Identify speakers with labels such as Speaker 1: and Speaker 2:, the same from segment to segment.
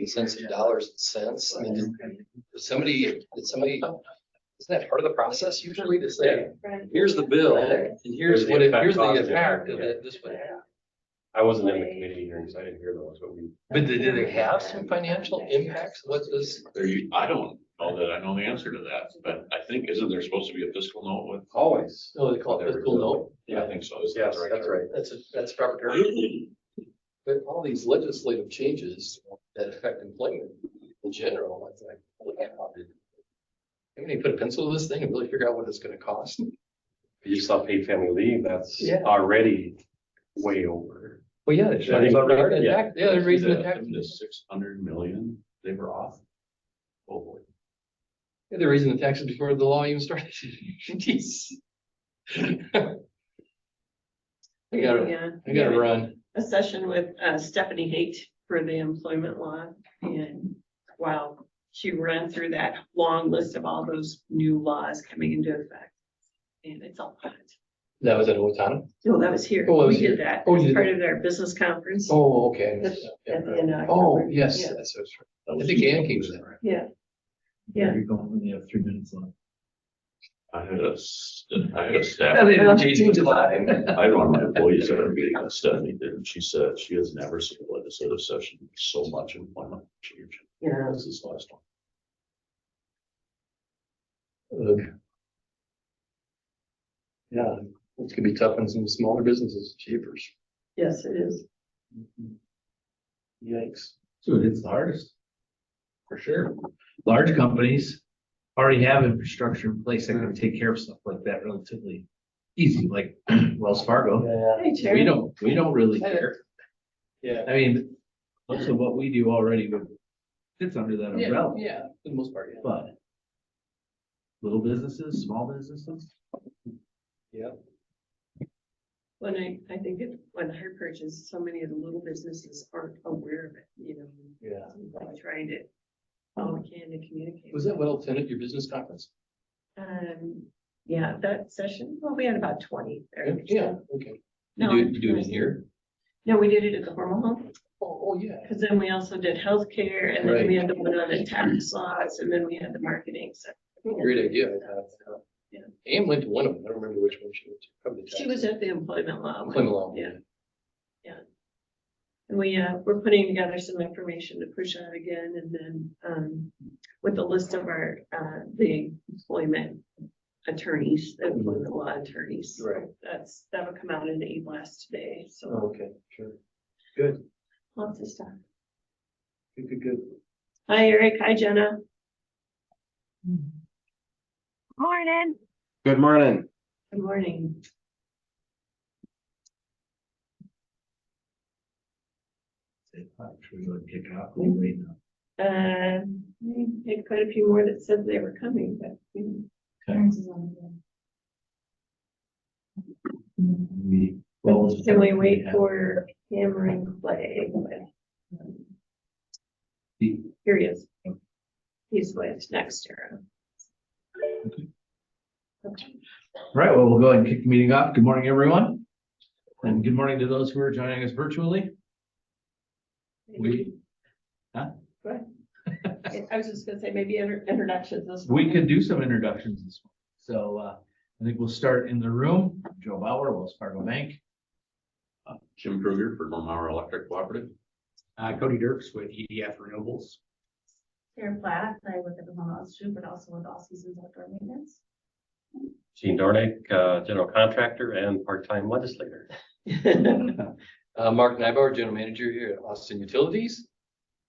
Speaker 1: making sense of dollars and cents? I mean, did somebody, isn't that part of the process usually to say, here's the bill and here's what here's the impact that this would have?
Speaker 2: I wasn't in the committee hearing, so I didn't hear those, but
Speaker 1: But did they have some financial impacts? What's this?
Speaker 3: I don't know that I know the answer to that, but I think, isn't there supposed to be a fiscal note with?
Speaker 2: always.
Speaker 1: Oh, they call it fiscal note?
Speaker 3: Yeah, I think so. Is that
Speaker 2: Yes,
Speaker 3: the right
Speaker 1: That's
Speaker 3: term?
Speaker 1: right. That's proper term. But all these legislative changes that affect employment in general, it's like, look at how did. I'm gonna put a pencil to this thing and really figure out what it's gonna cost.
Speaker 2: You saw paid family leave, that's
Speaker 1: Yeah.
Speaker 2: already way over.
Speaker 1: Well, yeah, they're talking about raising the
Speaker 2: Yeah.
Speaker 1: tax. Yeah, they're raising the tax.
Speaker 3: The 600 million, they were off. Oh, boy.
Speaker 1: Yeah, they're raising the taxes before the law even started. Jeez. I gotta run.
Speaker 4: A session with Stephanie Haight for the employment law, and wow, she ran through that long list of all those new laws coming into effect. And it's all hot.
Speaker 1: That was at Owatonna?
Speaker 4: No, that was here.
Speaker 1: Oh, that was
Speaker 4: We did
Speaker 1: here.
Speaker 4: that
Speaker 1: Oh, you
Speaker 4: as
Speaker 1: did
Speaker 4: part
Speaker 1: that?
Speaker 4: of our business conference.
Speaker 1: Oh, okay.
Speaker 4: At the end of
Speaker 1: Oh,
Speaker 4: October.
Speaker 1: yes,
Speaker 4: Yeah.
Speaker 1: that's right. I think Ann came to that, right?
Speaker 4: Yeah. Yeah.
Speaker 5: You're going, we have 3 minutes left.
Speaker 3: I had a staff.
Speaker 1: Yeah, they didn't change the time.
Speaker 3: I had one of my employees at our meeting that Stephanie did, and she said she has never seen a legislative session with so much employment change.
Speaker 4: Yeah.
Speaker 3: This is the last one.
Speaker 1: Ugh. Yeah, it's gonna be tough on some smaller businesses, cheapers.
Speaker 4: Yes, it is.
Speaker 1: Yikes.
Speaker 5: So it's the hardest. For sure. Large companies already have infrastructure in place that can take care of stuff like that relatively easy, like Wells Fargo.
Speaker 1: Yeah.
Speaker 4: Hey, Terry.
Speaker 5: We don't really care.
Speaker 1: Yeah.
Speaker 5: I mean, most of what we do already fits under that
Speaker 1: Yeah,
Speaker 5: umbrella,
Speaker 1: yeah, for the most part, yeah.
Speaker 5: but little businesses, small businesses,
Speaker 1: Yeah.
Speaker 4: When I think when the hard part is so many of the little businesses aren't aware of it, you know.
Speaker 1: Yeah.
Speaker 4: Like trying to, all we can to communicate.
Speaker 1: Was that well attended, your business conference?
Speaker 4: Yeah, that session, well, we had about 20 there.
Speaker 1: Yeah, okay.
Speaker 4: No,
Speaker 1: You do it in here?
Speaker 4: No, we did it at the formal home,
Speaker 1: Oh, yeah.
Speaker 4: because then we also did healthcare, and then
Speaker 1: Right.
Speaker 4: we had the one on the tax laws, and then we had the marketing. So
Speaker 1: Great idea.
Speaker 4: Yeah.
Speaker 1: Anne went to one of them. I don't remember which one she went to. Probably the
Speaker 4: she was
Speaker 1: tax.
Speaker 4: at the employment law. one.
Speaker 1: Employment law.
Speaker 4: Yeah. And we're putting together some information to push out again, and then with the list of our the employment attorneys, the employment law attorneys.
Speaker 1: Right.
Speaker 4: That'll come out in the e-blast today, so
Speaker 1: Okay, sure. Good,
Speaker 4: lots of stuff.
Speaker 1: good.
Speaker 4: Hi, Eric. Hi, Jenna.
Speaker 6: Morning.
Speaker 2: Good morning.
Speaker 4: Good morning.
Speaker 5: should we go and kick off? We'll wait now.
Speaker 4: We had quite a few more that said they were coming, but can we wait for Hammer and Clay? Here he is. He's with next era.
Speaker 5: All right, well, we'll go ahead and kick the meeting off. Good morning, everyone. And good morning to those who are joining us virtually.
Speaker 4: Huh? Go ahead. I was just gonna say maybe introductions. this
Speaker 5: We
Speaker 4: morning.
Speaker 5: could do some introductions this morning. So I think we'll start in the room. Joe Bauer, Wells Fargo Bank.
Speaker 3: Jim Kruger for Nibaur Electric Cooperative.
Speaker 7: Cody Dirks with EDF Renewables.
Speaker 6: Sarah Platt, I work at the home office group, but also with All Seasons Outdoor Maintenance.
Speaker 2: Gene Dornick, general contractor and part-time legislator.
Speaker 1: Mark Nibaur, General Manager here at Austin Utilities.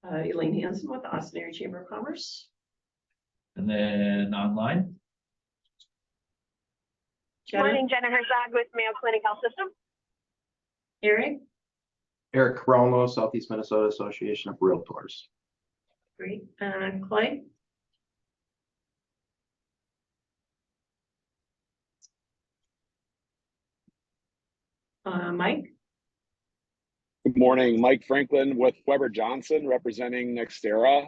Speaker 4: Elaine Hanson with the Austin Area Chamber of Commerce.
Speaker 5: And then online.
Speaker 4: Jenna,
Speaker 6: Morning, Jenna Herzog with Mayo Clinic Health System.
Speaker 4: Eric,
Speaker 8: Eric Carolno, Southeast Minnesota Association of Realtors.
Speaker 4: great. Clay, Mike,
Speaker 9: Good morning, Mike Franklin with Weber Johnson representing Nextera.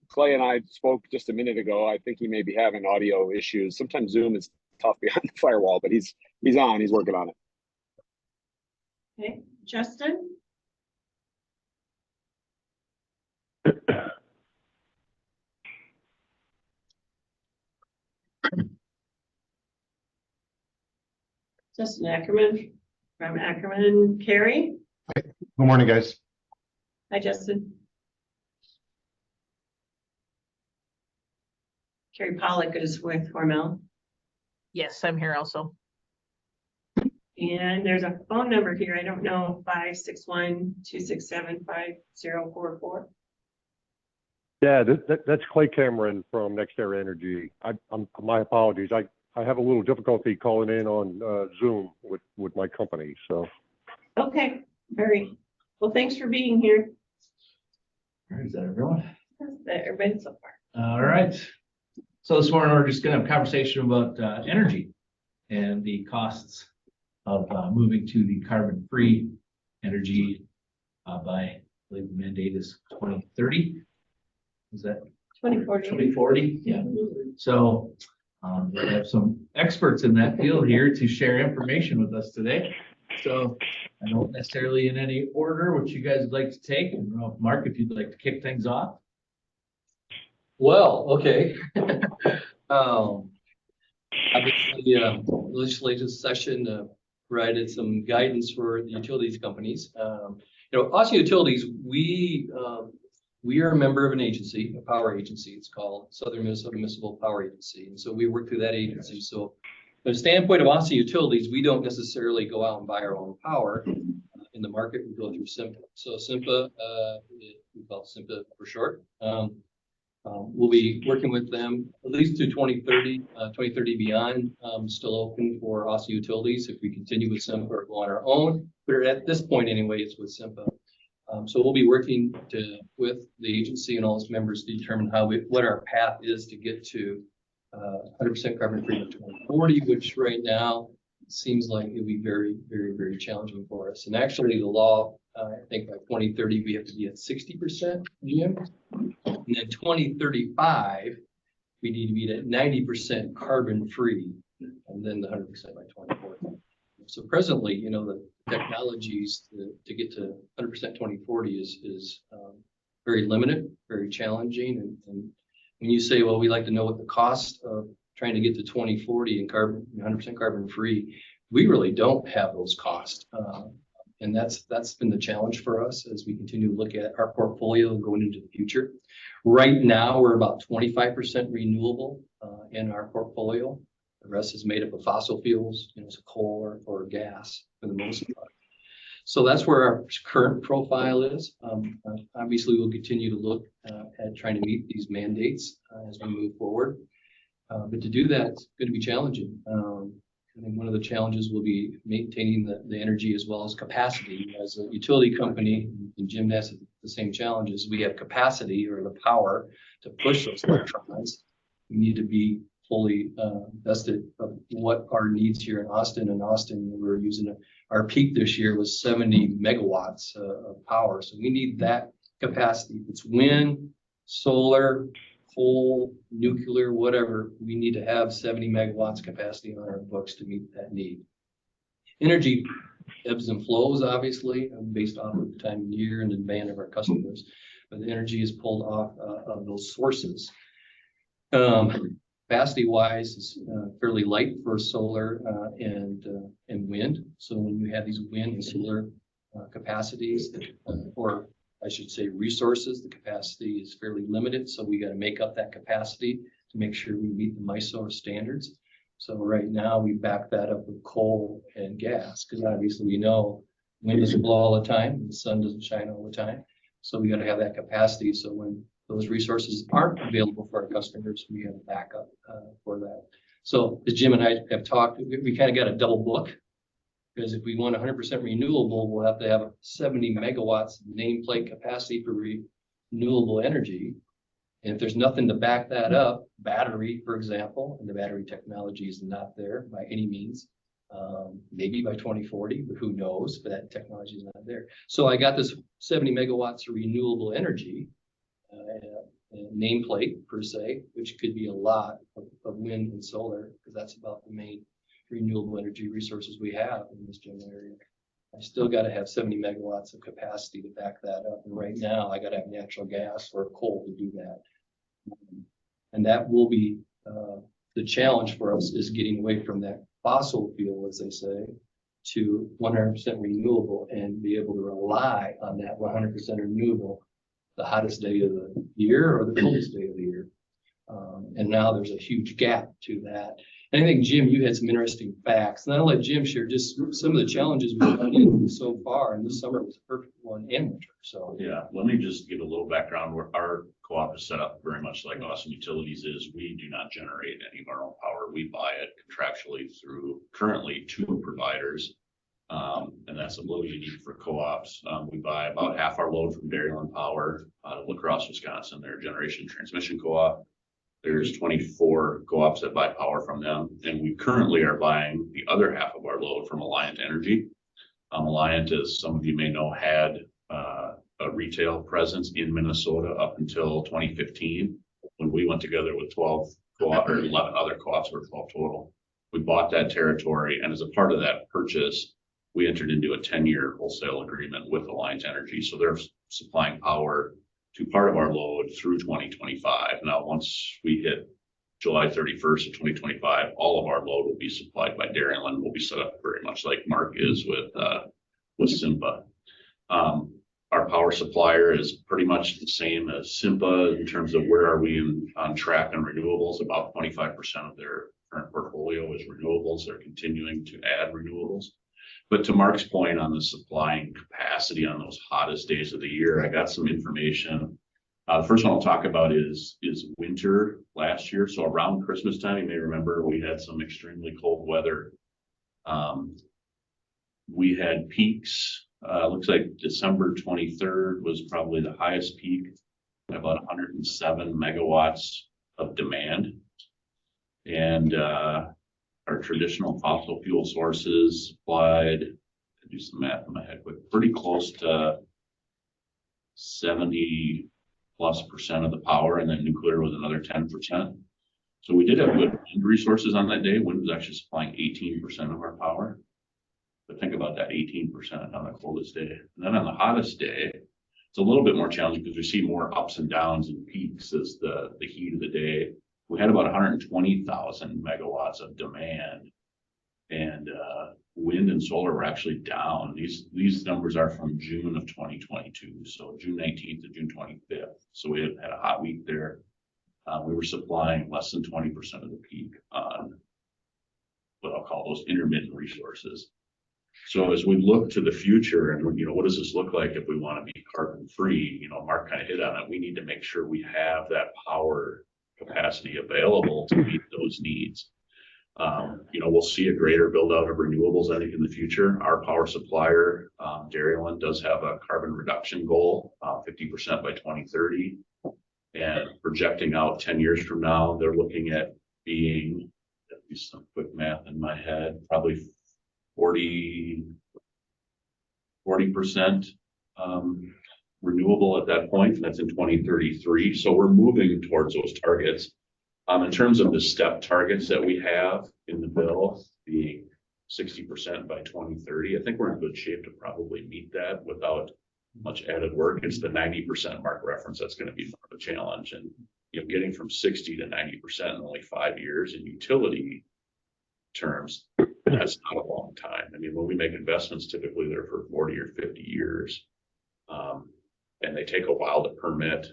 Speaker 9: Clay and I spoke just a minute ago. I think he may be having audio issues. Sometimes Zoom is tough behind the firewall, but he's on, he's working on it.
Speaker 4: okay, Justin, Justin Ackerman from Ackerman Carey.
Speaker 10: Good morning, guys.
Speaker 4: Hi, Justin. Carrie Pollock is with Hormel.
Speaker 11: Yes, I'm here also.
Speaker 4: And there's a phone number here. I don't know, 561-267-5044.
Speaker 12: Yeah, that's Clay Cameron from NextEra Energy. My apologies. I have a little difficulty calling in on Zoom with my company, so.
Speaker 4: Okay, very well. Thanks for being here.
Speaker 5: All right, is that everyone?
Speaker 4: Everybody so far.
Speaker 5: All right. So this morning, we're just gonna have a conversation about energy and the costs of moving to the carbon-free energy by, I believe the mandate is 2030. Is that
Speaker 4: 2040.
Speaker 5: 2040? Yeah. So we have some experts in that field here to share information with us today. So I don't necessarily in any order what you guys would like to take. I don't know, Mark, if you'd like to kick things off.
Speaker 1: Well, okay. Obviously, legislative session provided some guidance for the utilities companies. Austin Utilities, we are a member of an agency, a power agency. It's called Southern Minnesota Municipal Power Agency. And so we work through that agency. So from the standpoint of Austin Utilities, we don't necessarily go out and buy our own power in the market. We go through SIMPA. So SIMPA, we call it SIMPA for short. We'll be working with them at least to 2030, 2030 beyond, still open for Austin Utilities if we continue with SIMPA or go on our own. But at this point anyway, it's with SIMPA. So we'll be working with the agency and all its members to determine what our path is to get to 100% carbon free by 2040, which right now seems like it'll be very, very, very challenging for us. And actually the law, I think by 2030, we have to be at 60% GM. And then 2035, we need to be at 90% carbon free, and then the 100% by 2040. So presently, the technologies to get to 100% 2040 is very limited, very challenging. And when you say, well, we like to know what the cost of trying to get to 2040 and 100% carbon free, we really don't have those costs. And that's been the challenge for us as we continue to look at our portfolio going into the future. Right now, we're about 25% renewable in our portfolio. The rest is made up of fossil fuels, so coal or gas for the most part. So that's where our current profile is. Obviously, we'll continue to look at trying to meet these mandates as we move forward. But to do that, it's going to be challenging. I think one of the challenges will be maintaining the energy as well as capacity. As a utility company, and Jim has the same challenges. We have capacity or the power to push those electrons. We need to be fully vested of what our needs here in Austin. In Austin, we're using our peak this year was 70 megawatts of power. So we need that capacity. If it's wind, solar, coal, nuclear, whatever, we need to have 70 megawatts capacity on our books to meet that need. Energy ebbs and flows, obviously, based off of the time of year and the demand of our customers, but the energy is pulled off of those sources. Capacity wise is fairly light for solar and wind. So when you have these wind and solar capacities, or I should say resources, the capacity is fairly limited. So we got to make up that capacity to make sure we meet the MISO standards. So right now we back that up with coal and gas, because obviously we know wind doesn't blow all the time, and the sun doesn't shine all the time. So we got to have that capacity. So when those resources aren't available for our customers, we have a backup for that. So as Jim and I have talked, we kind of got a double book. Because if we want 100% renewable, we'll have to have 70 megawatts nameplate capacity for renewable energy. And if there's nothing to back that up, battery, for example, and the battery technology is not there by any means, maybe by 2040, but who knows, but that technology is not there. So I got this 70 megawatts of renewable energy, nameplate per se, which could be a lot of wind and solar, because that's about the main renewable energy resources we have in this general area. I still got to have 70 megawatts of capacity to back that up. And right now I got to have natural gas or coal to do that. And that will be the challenge for us, is getting away from that fossil fuel, as they say, to 100% renewable and be able to rely on that 100% renewable, the hottest day of the year or the coldest day of the year. And now there's a huge gap to that. And I think, Jim, you had some interesting facts. And I'll let Jim share just some of the challenges we've run into so far. And this summer was a perfect one and winter. So
Speaker 3: Yeah, let me just give a little background where our co-op is set up very much like Austin Utilities is. We do not generate any of our own power. We buy it contractually through currently 2 providers. And that's a little unique for co-ops. We buy about half our load from Dairyland Power out of La Crosse, Wisconsin. They're a generation transmission co-op. There's 24 co-ops that buy power from them. And we currently are buying the other half of our load from Alliant Energy. Alliant, as some of you may know, had a retail presence in Minnesota up until 2015, when we went together with 12 co-op or 11 other co-ops, or 12 total. We bought that territory, and as a part of that purchase, we entered into a 10-year wholesale agreement with Alliant Energy. So they're supplying power to part of our load through 2025. Now, once we hit July 31st of 2025, all of our load will be supplied by Dairyland. We'll be set up very much like Mark is with Simba. Our power supplier is pretty much the same as Simba in terms of where are we on track on renewables. About 25% of their current portfolio is renewables. They're continuing to add renewables. But to Mark's point on the supplying capacity on those hottest days of the year, I got some information. The first one I'll talk about is winter last year. So around Christmas time, you may remember we had some extremely cold weather. We had peaks. Looks like December 23rd was probably the highest peak, about 107 megawatts of demand. And our traditional fossil fuel sources supplied, to do some math in my head quick, pretty close to 70+% of the power, and then nuclear was another 10%. So we did have good wind resources on that day. Wind was actually supplying 18% of our power. But think about that 18% on the coldest day. And then on the hottest day, it's a little bit more challenging because we see more ups and downs and peaks as the heat of the day. We had about 120,000 megawatts of demand, and wind and solar were actually down. These numbers are from June of 2022, so June 19th to June 25th. So we had a hot week there. We were supplying less than 20% of the peak on what I'll call those intermittent resources. So as we look to the future and, what does this look like if we want to be carbon free? Mark kind of hit on it. We need to make sure we have that power capacity available to meet those needs. We'll see a greater build out of renewables, I think, in the future. Our power supplier, Dairyland, does have a carbon reduction goal, 50% by 2030. And projecting out 10 years from now, they're looking at being, do some quick math in my head, probably 40% renewable at that point. That's in 2033. So we're moving towards those targets. In terms of the step targets that we have in the bill, being 60% by 2030, I think we're in good shape to probably meet that without much added work. It's the 90% mark reference that's going to be more of a challenge. And getting from 60 to 90% in only 5 years in utility terms, that's not a long time. I mean, when we make investments, typically they're for 40 or 50 years. And they take a while to permit.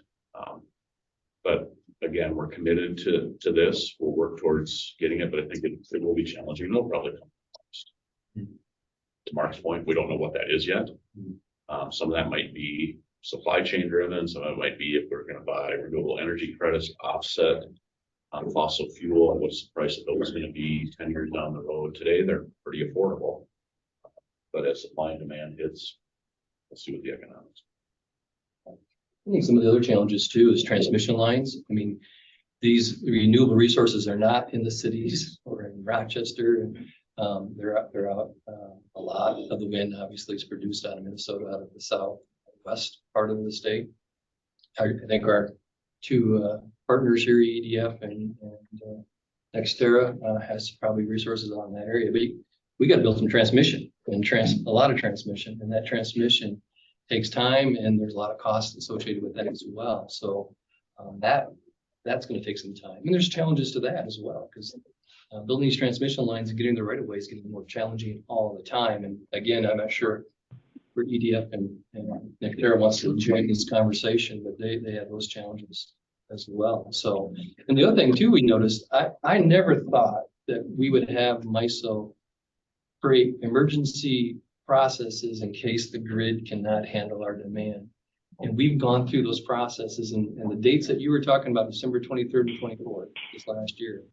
Speaker 3: But again, we're committed to this. We'll work towards getting it, but I think it will be challenging. It'll probably come first. To Mark's point, we don't know what that is yet. Some of that might be supply chain driven. Some of it might be if we're going to buy renewable energy credits to offset fossil fuel. What's the price of those going to be 10 years down the road? Today, they're pretty affordable. But as supply and demand hits, we'll see what the economics.
Speaker 1: I think some of the other challenges too is transmission lines. I mean, these renewable resources are not in the cities or in Rochester. They're out. A lot of the wind obviously is produced out of Minnesota, out of the southwest part of the state. I think our two partners here, EDF and NextEra, has probably resources on that area. But we got to build some transmission and a lot of transmission, and that transmission takes time, and there's a lot of costs associated with that as well. So that's going to take some time, and there's challenges to that as well, because building these transmission lines and getting the right of way is getting more challenging all the time. And again, I'm not sure where EDF and Nextera wants to join this conversation, but they have those challenges as well. So, and the other thing too, we noticed, I never thought that we would have MISO create emergency processes in case the grid cannot handle our demand. And we've gone through those processes, and the dates that you were talking about, December 23rd and 24th, this last year,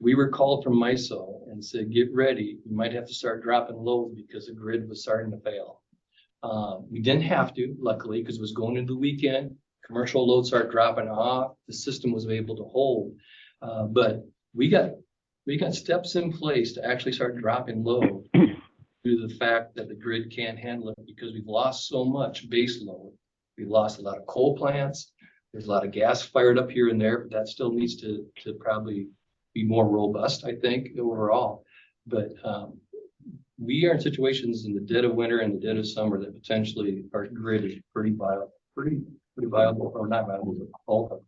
Speaker 1: we were called from MISO and said, get ready, you might have to start dropping load because the grid was starting to fail. We didn't have to, luckily, because it was going into the weekend. Commercial load started dropping off. The system was able to hold. But we got steps in place to actually start dropping load due to the fact that the grid can't handle it because we've lost so much base load. We've lost a lot of coal plants. There's a lot of gas fired up here and there, but that still needs to probably be more robust, I think, overall. But we are in situations in the dead of winter and the dead of summer that potentially our grid is pretty viable, or not viable, but volatile.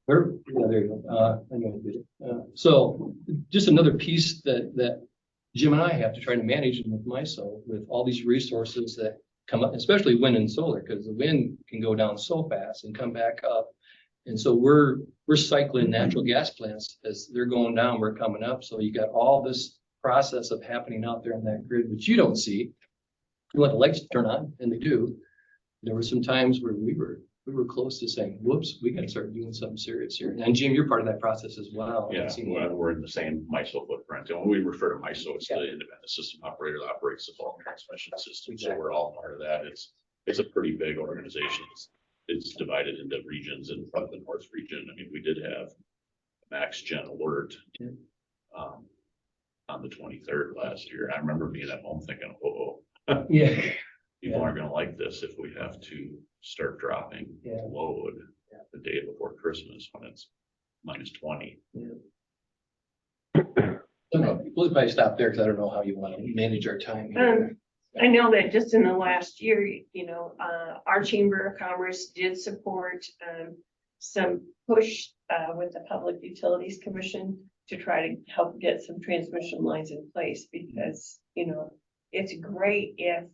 Speaker 1: Yeah, there you go. So just another piece that Jim and I have to try to manage with MISO with all these resources that come up, especially wind and solar, because the wind can go down so fast and come back up. And so we're cycling natural gas plants as they're going down, we're coming up. So you got all this process of happening out there in that grid, which you don't see. You want the lights to turn on, and they do. There were some times where we were close to saying, whoops, we got to start doing something serious here. And Jim, you're part of that process as well.
Speaker 3: Yeah, we're in the same MISO footprint. And when we refer to MISO, it's the independent system operator that operates the bulk transmission system. So we're all part of that. It's a pretty big organization. It's divided into regions, and from the North region, I mean, we did have max gen alert on the 23rd last year. I remember being at home thinking, oh,
Speaker 1: yeah,
Speaker 3: people aren't going to like this if we have to start dropping load the day before Christmas when it's minus 20.
Speaker 1: We'll probably stop there because I don't know how you want to manage our time here.
Speaker 4: I know that just in the last year, our Chamber of Commerce did support some push with the Public Utilities Commission to try to help get some transmission lines in place, because, it's great if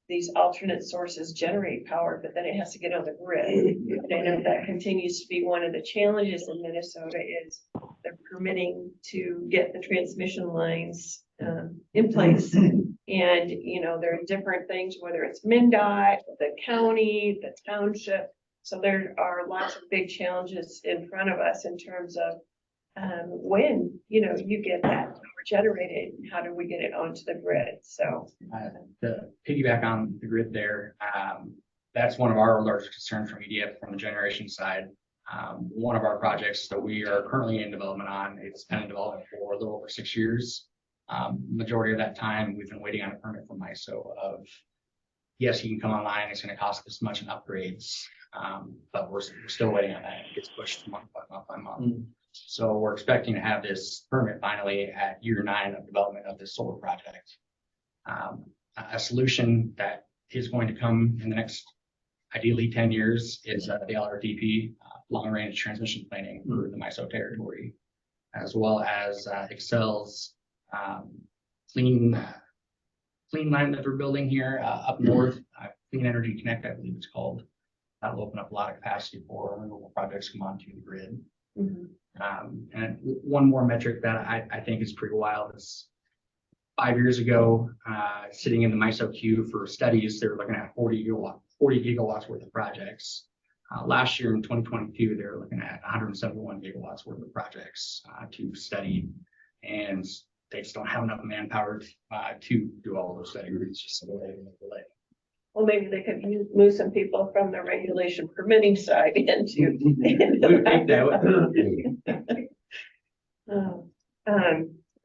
Speaker 4: these alternate sources generate power, but then it has to get on the grid. And if that continues to be one of the challenges in Minnesota is the permitting to get the transmission lines in place. And, there are different things, whether it's MnDOT, the county, the township. So there are lots of big challenges in front of us in terms of when, you get that power generated, how do we get it onto the grid? So
Speaker 7: To piggyback on the grid there, that's one of our largest concerns from EDF from the generation side. One of our projects that we are currently in development on, it's been in development for a little over 6 years. Majority of that time, we've been waiting on a permit from MISO of, yes, you can come online, it's going to cost this much in upgrades, but we're still waiting on that. It gets pushed month by month. So we're expecting to have this permit finally at year 9 of development of this solar project. A solution that is going to come in the next, ideally 10 years, is the LRTP, long range transmission planning for the MISO territory, as well as Excel's clean line that we're building here up north, Clean Energy Connect, I believe it's called. That will open up a lot of capacity for renewable projects to come onto the grid. And one more metric that I think is pretty wild is 5 years ago, sitting in the MISO queue for studies, they were looking at 40 gigawatts worth of projects. Last year in 2022, they were looking at 171 gigawatts worth of projects to study, and they just don't have enough manpower to do all those studies. It's just a delay.
Speaker 4: well, maybe they could move some people from the regulation permitting side into.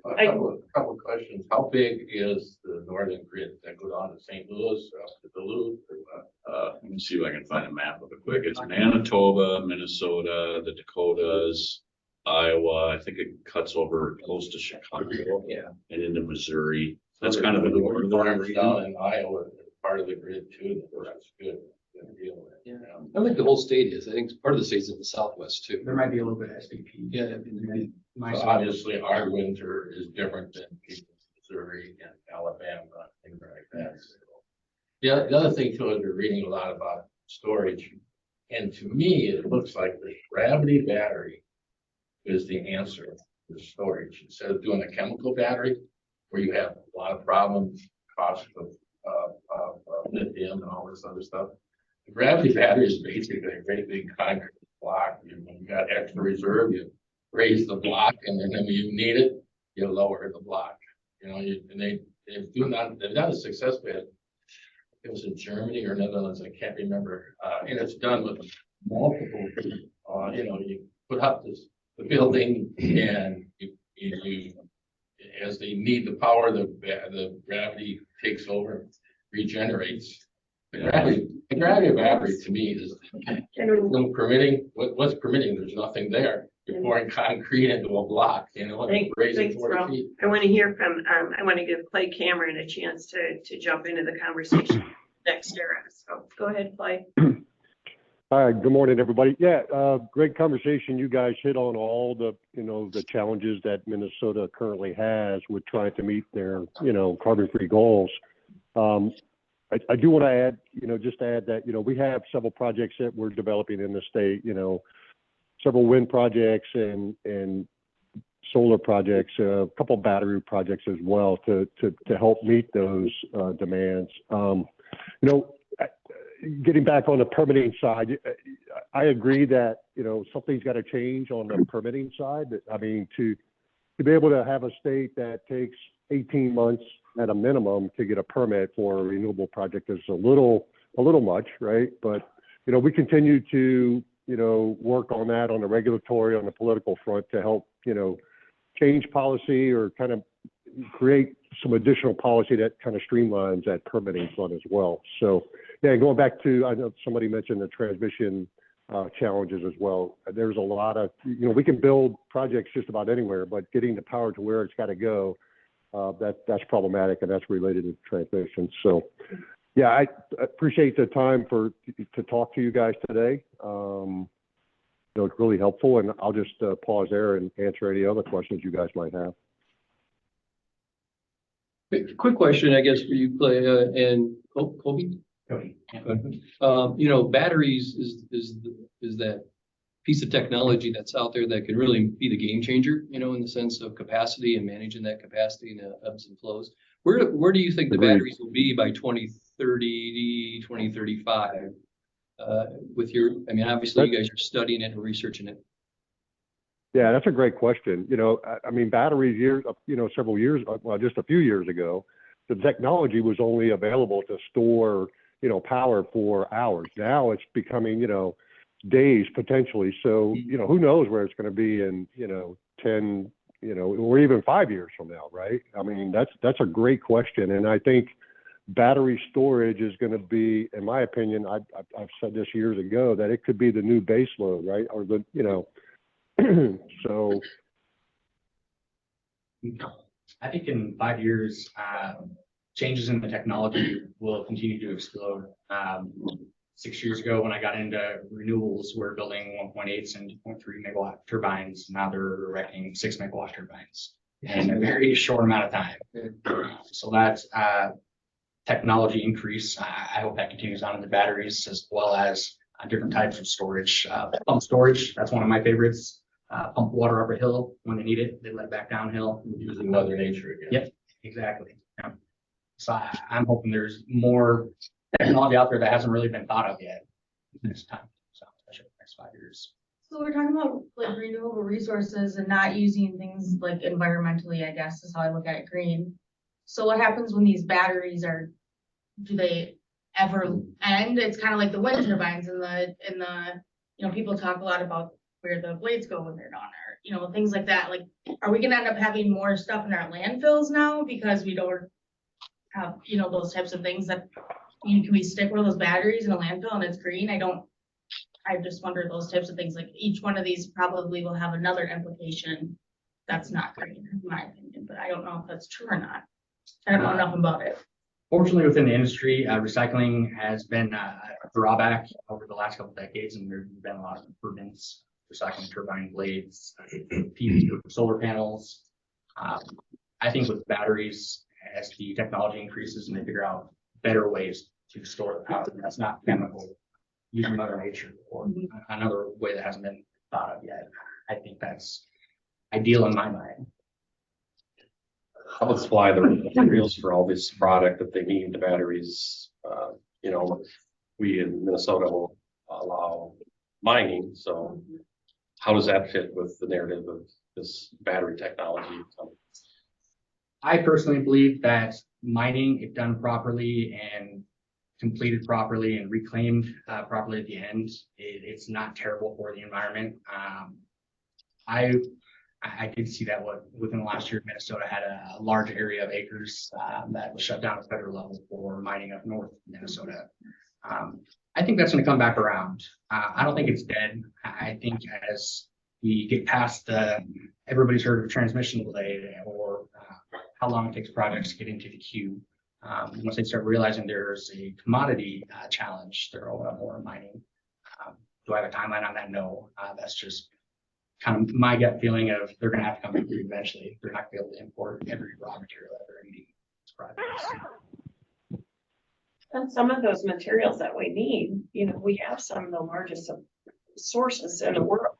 Speaker 10: A couple of questions. How big is the northern grid that goes on to St. Louis or up to Duluth?
Speaker 3: Let me see if I can find a map of it quick. It's Manitoba, Minnesota, the Dakotas, Iowa. I think it cuts over close to Chicago. And into Missouri. That's kind of a northern
Speaker 10: farmers
Speaker 3: region.
Speaker 10: down in Iowa, part of the grid too. That's good. gonna deal with.
Speaker 1: Yeah. I think the whole state is. I think part of the state's in the southwest too.
Speaker 7: There might be a little bit of SVP.
Speaker 1: Yeah.
Speaker 7: My
Speaker 10: So
Speaker 7: side.
Speaker 10: obviously, our winter is different than people in Missouri and Alabama, things like that. So, yeah, the other thing too is we're reading a lot about storage. And to me, it looks like the gravity battery is the answer to storage. Instead of doing a chemical battery, where you have a lot of problems, cost of lithium and all this other stuff. The gravity battery is basically a very big concrete block. When you got extra reserve, you raise the block, and then when you need it, you lower the block. You know, they've done a success with it was in Germany or Netherlands, I can't remember. And it's done with multiple, you put up the building and you as they need the power, the gravity takes over, and regenerates. The gravity battery to me is no permitting. What's permitting? There's nothing there. You're pouring concrete into a block, raise it 40 feet.
Speaker 4: I want to hear from, I want to give Clay Cameron a chance to jump into the conversation next era. So go ahead, Clay.
Speaker 12: Hi, good morning, everybody. Yeah, great conversation. You guys hit on all the, the challenges that Minnesota currently has with trying to meet their, carbon-free goals. I do want to add, just to add that, we have several projects that we're developing in the state, several wind projects and solar projects, a couple battery projects as well to help meet those demands. Getting back on the permitting side, I agree that, something's got to change on the permitting side. I mean, to be able to have a state that takes 18 months at a minimum to get a permit for a renewable project is a little much, right? But, we continue to, work on that on the regulatory, on the political front to help, change policy or kind of create some additional policy that kind of streamlines that permitting front as well. So, yeah, going back to, I know somebody mentioned the transmission challenges as well. There's a lot of, we can build projects just about anywhere, but getting the power to where it's got to go, that's problematic, and that's related to transmission. So, yeah, I appreciate the time to talk to you guys today. It's really helpful, and I'll just pause there and answer any other questions you guys might have.
Speaker 1: Quick question, I guess, for you, Clay, and Kobe. Batteries is that piece of technology that's out there that can really be the game changer, in the sense of capacity and managing that capacity and the ebbs and flows. Where do you think the batteries will be by 2030, 2035? Obviously you guys are studying it and researching it.
Speaker 12: Yeah, that's a great question. Batteries several years, well, just a few years ago, the technology was only available to store, power for hours. Now it's becoming, days potentially. So, who knows where it's going to be in, 10, or even 5 years from now, right? That's a great question. And I think battery storage is going to be, in my opinion, I've said this years ago, that it could be the new base load, right? Or so.
Speaker 7: I think in 5 years, changes in the technology will continue to explode. 6 years ago, when I got into renewables, we're building 1.8 and 2.3 megawatt turbines. Now they're erecting 6 megawatt turbines in a very short amount of time. So that's technology increase. I hope that continues on in the batteries, as well as different types of storage. Pump storage, that's one of my favorites. Pump water up a hill when they need it, they let it back downhill.
Speaker 10: Using Mother Nature again.
Speaker 7: Yep, exactly. Yeah. So I'm hoping there's more technology out there that hasn't really been thought of yet this time. So especially the next 5 years.
Speaker 6: So we're talking about like renewable resources and not using things like environmentally, I guess is how I look at it, green. So what happens when these batteries do they ever end? It's kind of like the wind turbines and the people talk a lot about where the blades go when they're not, or things like that. Like, are we gonna end up having more stuff in our landfills now because we don't have those types of things that can we stick one of those batteries in a landfill and it's green? I just wonder those types of things. Like each one of these probably will have another implication that's not green, in my opinion, but I don't know if that's true or not. I don't know enough about it.
Speaker 7: Fortunately, within the industry, recycling has been a drawback over the last couple of decades, and there's been a lot of improvements. Recycling turbine blades, PV for solar panels. I think with batteries, as the technology increases and they figure out better ways to store the power, that's not chemical, using Mother Nature or another way that hasn't been thought of yet. I think that's ideal in my mind.
Speaker 2: How about supply the materials for all this product that they need, the batteries? You know, we in Minnesota will allow mining, so how does that fit with the narrative of this battery technology?
Speaker 7: I personally believe that mining, if done properly and completed properly and reclaimed properly at the end, it's not terrible for the environment. I did see that within the last year, Minnesota had a large area of acres that was shut down at federal level for mining up north Minnesota. I think that's going to come back around. I don't think it's dead. I think as we get past everybody's heard of transmission delay or how long it takes projects to get into the queue. Once they start realizing there's a commodity challenge, they're open up more mining. Do I have a timeline on that? No. That's just kind of my gut feeling of they're going to have to come through eventually. They're not going to be able to import every raw material that they're needing these projects.
Speaker 4: And some of those materials that we need, you know, we have some of the largest sources in the world.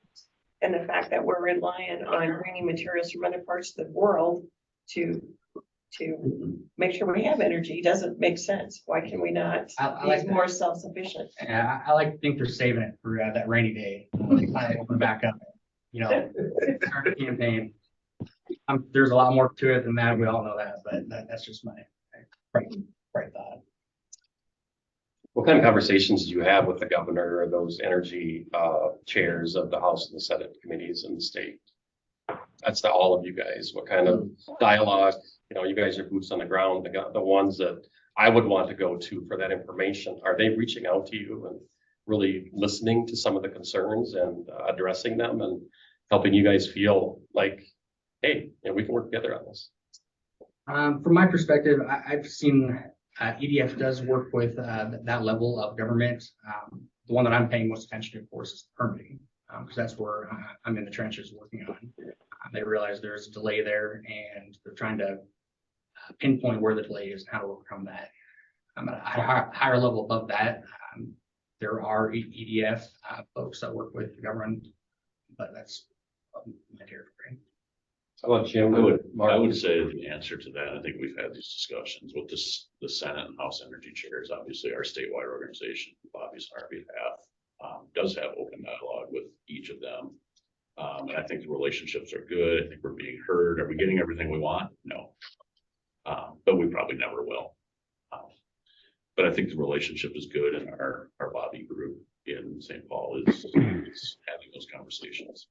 Speaker 4: And the fact that we're relying on bringing materials from other parts of the world to make sure we have energy doesn't make sense. Why can we not
Speaker 7: I
Speaker 4: be
Speaker 7: like
Speaker 4: more self-sufficient?
Speaker 7: Yeah, I like to think they're saving it for that rainy day. They kind of open back up, you know, start a campaign. There's a lot more to it than that. We all know that, but that's just my right thought.
Speaker 2: What kind of conversations did you have with the governor or those energy chairs of the House and the Senate committees in the state? That's to all of you guys. What kind of dialogue? You know, you guys are boots on the ground, the ones that I would want to go to for that information. Are they reaching out to you and really listening to some of the concerns and addressing them and helping you guys feel like, hey, you know, we can work together on this?
Speaker 7: From my perspective, I've seen EDF does work with that level of government. The one that I'm paying most attention to, of course, is permitting, because that's where I'm in the trenches working on. They realize there's a delay there, and they're trying to pinpoint where the delay is and how to overcome that. At a higher level above that, there are EDF folks that work with the government, but that's my territory.
Speaker 2: How about Jim?
Speaker 3: I would say the answer to that, I think we've had these discussions with the Senate and House Energy Chairs. Obviously, our statewide organization lobbies on our behalf, does have open dialogue with each of them. And I think the relationships are good. I think we're being heard. Are we getting everything we want? No. But we probably never will. But I think the relationship is good, and our lobby group in St. Paul is having those conversations.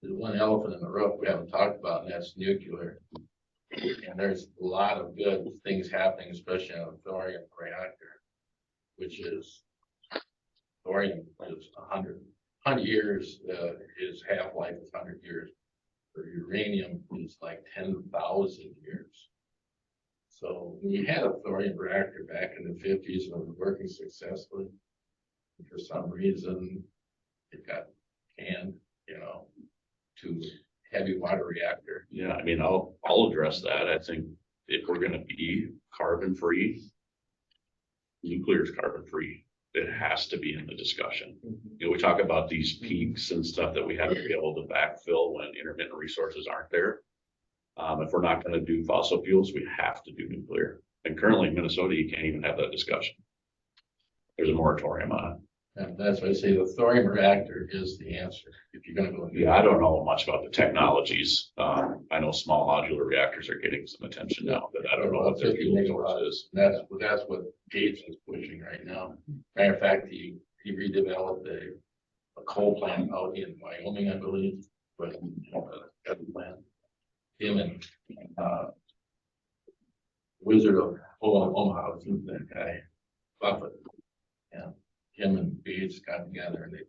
Speaker 10: There's one elephant in the room we haven't talked about, and that's nuclear. And there's a lot of good things happening, especially on a thorium reactor, which is thorium is 100 years, his half-life is 100 years. For uranium is like 10,000 years. So we had a thorium reactor back in the 50s and it was working successfully. For some reason, it got canned, you know, to heavy water reactor.
Speaker 3: Yeah, I mean, I'll address that. I think if we're going to be carbon free, nuclear is carbon free. It has to be in the discussion. You know, we talk about these peaks and stuff that we have to be able to backfill when intermittent resources aren't there. If we're not going to do fossil fuels, we have to do nuclear. And currently in Minnesota, you can't even have that discussion. There's a moratorium on it.
Speaker 10: And that's why I say the thorium reactor is the answer. If you're going to go.
Speaker 3: Yeah, I don't know much about the technologies. I know small modular reactors are getting some attention now, but I don't know what their fuel source is.
Speaker 10: That's what Gates is pushing right now. Matter of fact, he redeveloped a coal plant out in Wyoming, I believe, but a plant. Him and Wizard of Omaha, that guy, Buffett. Yeah, him and Gates got together and they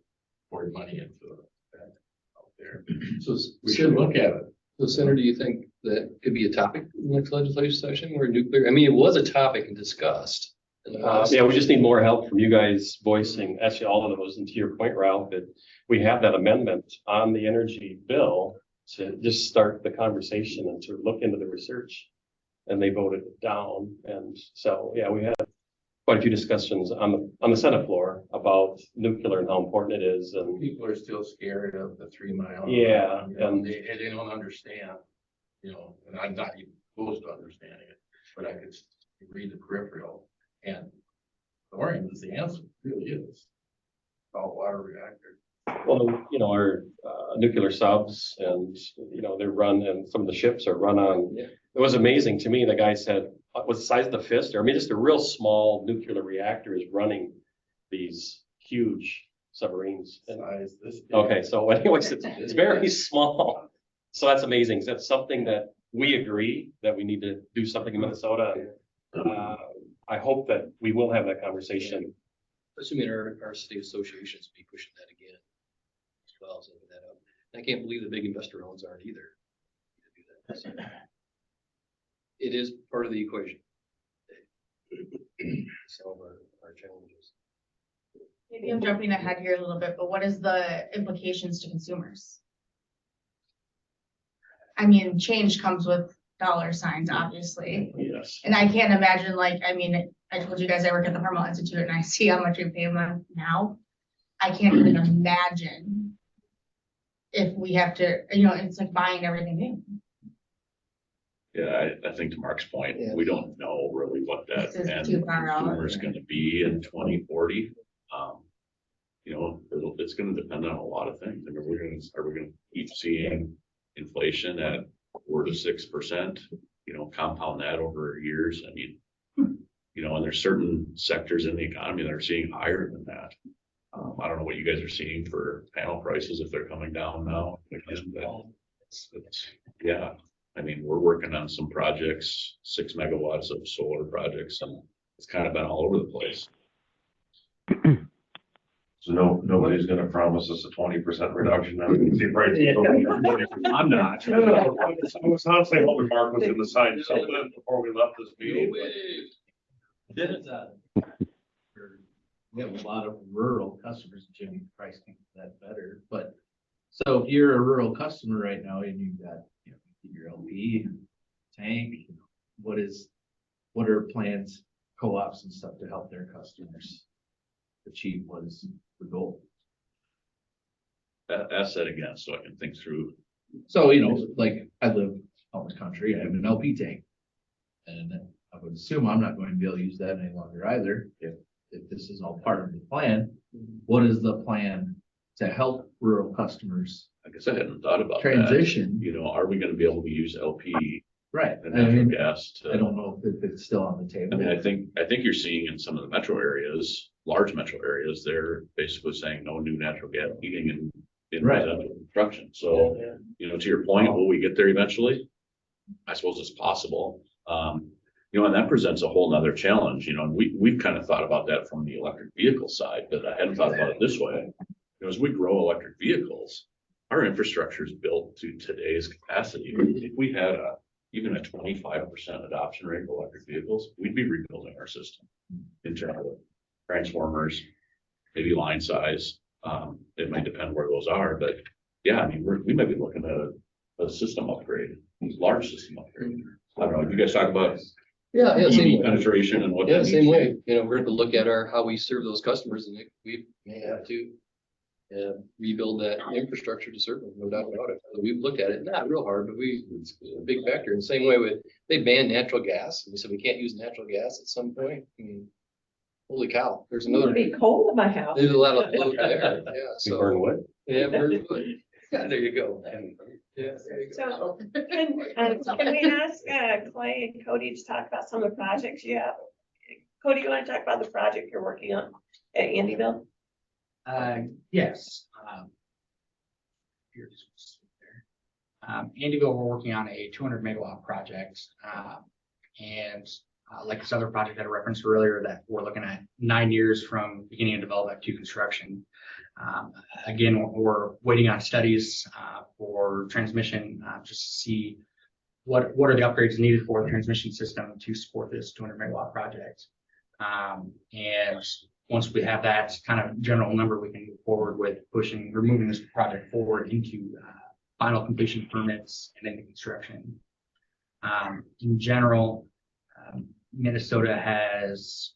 Speaker 10: poured money into that out there. So we should look at it.
Speaker 1: So Senator, do you think that could be a topic in the next legislative session where nuclear, I mean, it was a topic and discussed. In the past.
Speaker 2: Yeah, we just need more help from you guys voicing, actually, all of those, and to your point, Ralph, that we have that amendment on the energy bill to just start the conversation and to look into the research. And they voted it down. And so, yeah, we had quite a few discussions on the Senate floor about nuclear and how important it is. And
Speaker 10: People are still scared of the 3 mile.
Speaker 2: Yeah,
Speaker 10: You know,
Speaker 2: and-
Speaker 10: they don't understand, you know, and I'm not even close to understanding it, but I could read the peripheral and thorium is the answer, it really is. Salt water reactor.
Speaker 2: well, you know, our nuclear subs and, you know, they're run, and some of the ships are run on.
Speaker 1: Yeah.
Speaker 2: It was amazing to me. The guy said, was the size of the fist, or I mean, just a real small nuclear reactor is running these huge submarines. And
Speaker 10: Size this big.
Speaker 2: okay, so anyways, it's very small. So that's amazing. That's something that we agree that we need to do something in Minnesota. I hope that we will have that conversation.
Speaker 1: Assuming our state associations be pushing that again. As well as open that up. And I can't believe the big investor owns aren't either. To do that. So, it is part of the equation. Some of our challenges.
Speaker 6: Maybe I'm jumping ahead here a little bit, but what is the implications to consumers? I mean, change comes with dollar signs, obviously.
Speaker 2: Yes.
Speaker 6: And I can't imagine, like, I mean, I told you guys I work at the Harmel Institute and I see how much we pay a month now. I can't even imagine if we have to, you know, it's like buying everything new.
Speaker 3: Yeah, I think to Mark's point,
Speaker 1: Yeah.
Speaker 3: we don't know really what that
Speaker 6: This is
Speaker 3: end
Speaker 6: too far out.
Speaker 3: consumer is gonna be in 2040. You know, it's gonna depend on a lot of things. I mean, are we gonna keep seeing inflation at 4 to 6%? You know, compound that over years. I mean, you know, and there's certain sectors in the economy that are seeing higher than that. I don't know what you guys are seeing for panel prices, if they're coming down now. Again, but yeah, I mean, we're working on some projects, 6 megawatts of solar projects, and it's kind of been all over the place.
Speaker 13: So nobody's gonna promise us a 20% reduction on the prices.
Speaker 3: I'm not.
Speaker 13: I was honestly hoping Mark was gonna sign something before we left this meeting.
Speaker 5: There's we have a lot of rural customers, Jimmy, price can that better, but. So if you're a rural customer right now and you've got, you know, your LP tank, you know, what are plans, co-ops and stuff to help their customers achieve what is the goal?
Speaker 3: Ask that again, so I can think through.
Speaker 5: So, you know, like I live out in the country, I have an LP tank. And I would assume I'm not going to be able to use that any longer either, if this is all part of the plan. What is the plan to help rural customers
Speaker 3: I guess I hadn't thought about that.
Speaker 5: transition?
Speaker 3: You know, are we gonna be able to use LP
Speaker 5: Right,
Speaker 3: and
Speaker 5: I
Speaker 3: natural
Speaker 5: mean,
Speaker 3: gas to?
Speaker 5: I don't know if it's still on the
Speaker 3: I
Speaker 5: table.
Speaker 3: mean, I think you're seeing in some of the metro areas, large metro areas, they're basically saying no new natural gas heating in
Speaker 5: Right.
Speaker 3: residential construction. So, you know, to your point, will we get there eventually? I suppose it's possible. You know, and that presents a whole nother challenge, you know, and we've kind of thought about that from the electric vehicle side, but I hadn't thought about it this way. You know, as we grow electric vehicles, our infrastructure is built to today's capacity. If we had even a 25% adoption rate of electric vehicles, we'd be rebuilding our system in terms of transformers, maybe line size. It might depend where those are, but yeah, I mean, we might be looking at a system upgrade, large system upgrade. I don't know, you guys talk about
Speaker 1: Yeah, same
Speaker 3: EV
Speaker 1: way.
Speaker 3: penetration and what
Speaker 1: Yeah,
Speaker 3: that
Speaker 1: same
Speaker 3: means.
Speaker 1: way. You know, we're going to look at how we serve those customers and we may have to rebuild that infrastructure to serve them, no doubt about it. We've looked at it, not real hard, but it's a big factor. And the same way they banned natural gas. And we said we can't use natural gas at some point. I mean, holy cow, there's
Speaker 4: It'd
Speaker 1: another,
Speaker 4: be cold in my house.
Speaker 1: there's a lot of load there. Yeah,
Speaker 2: We
Speaker 1: so.
Speaker 2: burn wood.
Speaker 1: Yeah, very good. Yeah, there you go. Yeah, there you go.
Speaker 14: So, can we ask Clay and Cody to talk about some of the projects you have? Cody, you want to talk about the project you're working on at Andyville?
Speaker 7: Yes. Here's there. Andyville, we're working on a 200 megawatt project. And like this other project that I referenced earlier, that we're looking at 9 years from beginning of development to construction. Again, we're waiting on studies for transmission, just to see what are the upgrades needed for the transmission system to support this 200 megawatt project. And once we have that kind of general number, we can move forward with moving this project forward into final completion permits and into construction. In general, Minnesota has